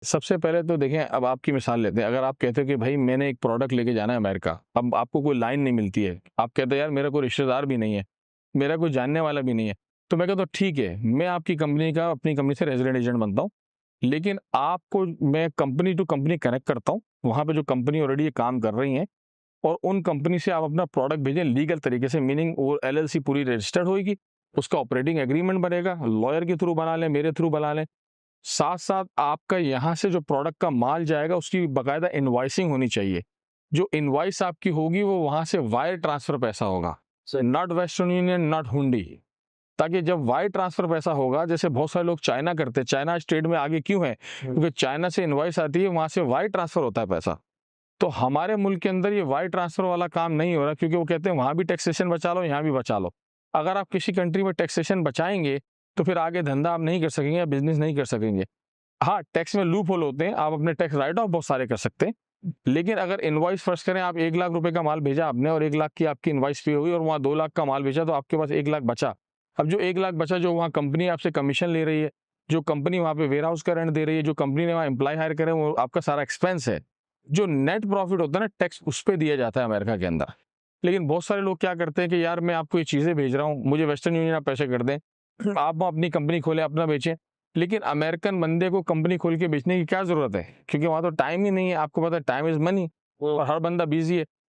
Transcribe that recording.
सबसे पहले तो देखें, अब आपकी मिसाल लेते हैं। अगर आप कहते हो कि भाई मैंने एक प्रोडक्ट लेके जाना है अमेरिका, अब आपको कोई लाइन नहीं मिलती है, आप कहते हो यार मेरा कोई रिश्तेदार भी नहीं है, मेरा कोई जानने वाला भी नहीं है, तो मैं कहता हूँ ठीक है, मैं आपकी कंपनी का अपनी कंपनी से रेजिडेंट एजेंट बनता हूँ, लेकिन आपको मैं कंपनी टू कंपनी कनेक्ट करता हूँ, वहाँ पे जो कंपनी ऑलरेडी ये काम कर रही हैं, और उन कंपनी से आप अपना प्रोडक्ट भेजें लीगल तरीके से, मीनिंग वो LLC पूरी रजिस्टर्ड होगी, उसका ऑपरेटिंग एग्रीमेंट बनेगा, लॉयर के थ्रू बना लें, मेरे थ्रू बना लें। साथ साथ आपका यहाँ से जो प्रोडक्ट का माल जाएगा उसकी बाकायदा इनवॉइसिंग होनी चाहिए। जो इनवॉइस आपकी होगी वो वहाँ से वायर ट्रांसफर पैसा होगा, नॉट वेस्टर्न यूनियन, नॉट हुंडी। ताकि जब वायर ट्रांसफर पैसा होगा, जैसे बहुत सारे लोग चाइना करते हैं, चाइना आज ट्रेड में आगे क्यों है? क्योंकि चाइना से इनवॉइस आती है, वहाँ से वायर ट्रांसफर होता है पैसा। तो हमारे मुल्क के अंदर ये वायर ट्रांसफर वाला काम नहीं हो रहा, क्योंकि वो कहते हैं वहाँ भी टैक्सेशन बचा लो, यहाँ भी बचा लो। अगर आप किसी कंट्री में टैक्सेशन बचाएंगे तो फिर आगे धंधा आप नहीं कर सकेंगे या बिजनेस नहीं कर सकेंगे। हाँ, टैक्स में लूप होल होते हैं, आप अपने टैक्स राइट ऑफ बहुत सारे कर सकते हैं, लेकिन अगर इनवॉइस फर्स्ट करें, आप 1 लाख रुपए का माल भेजा आपने और 1 लाख की आपकी इनवॉइस पे हुई और वहाँ 2 लाख का माल भेजा, तो आपके पास 1 लाख बचा। अब जो 1 लाख बचा, जो वहाँ कंपनी आपसे कमीशन ले रही है, जो कंपनी वहाँ पे वेयर हाउस का रेंट दे रही है, जो कंपनी ने वहाँ एम्प्लॉय हायर करे, वो आपका सारा एक्सपेंस है। जो नेट प्रॉफिट होता है ना, टैक्स उस पर दिया जाता है अमेरिका के अंदर। लेकिन बहुत सारे लोग क्या करते हैं कि यार मैं आपको ये चीज़ें भेज रहा हूँ, मुझे वेस्टर्न यूनियन आप पैसे कर दें, आप वहाँ अपनी कंपनी खोलें, अपना बेचें। लेकिन अमेरिकन बंदे को कंपनी खोल के बेचने की क्या ज़रूरत है? क्योंकि वहाँ तो टाइम ही नहीं है। आपको पता है टाइम इज़ मनी, और हर बंदा बिजी है।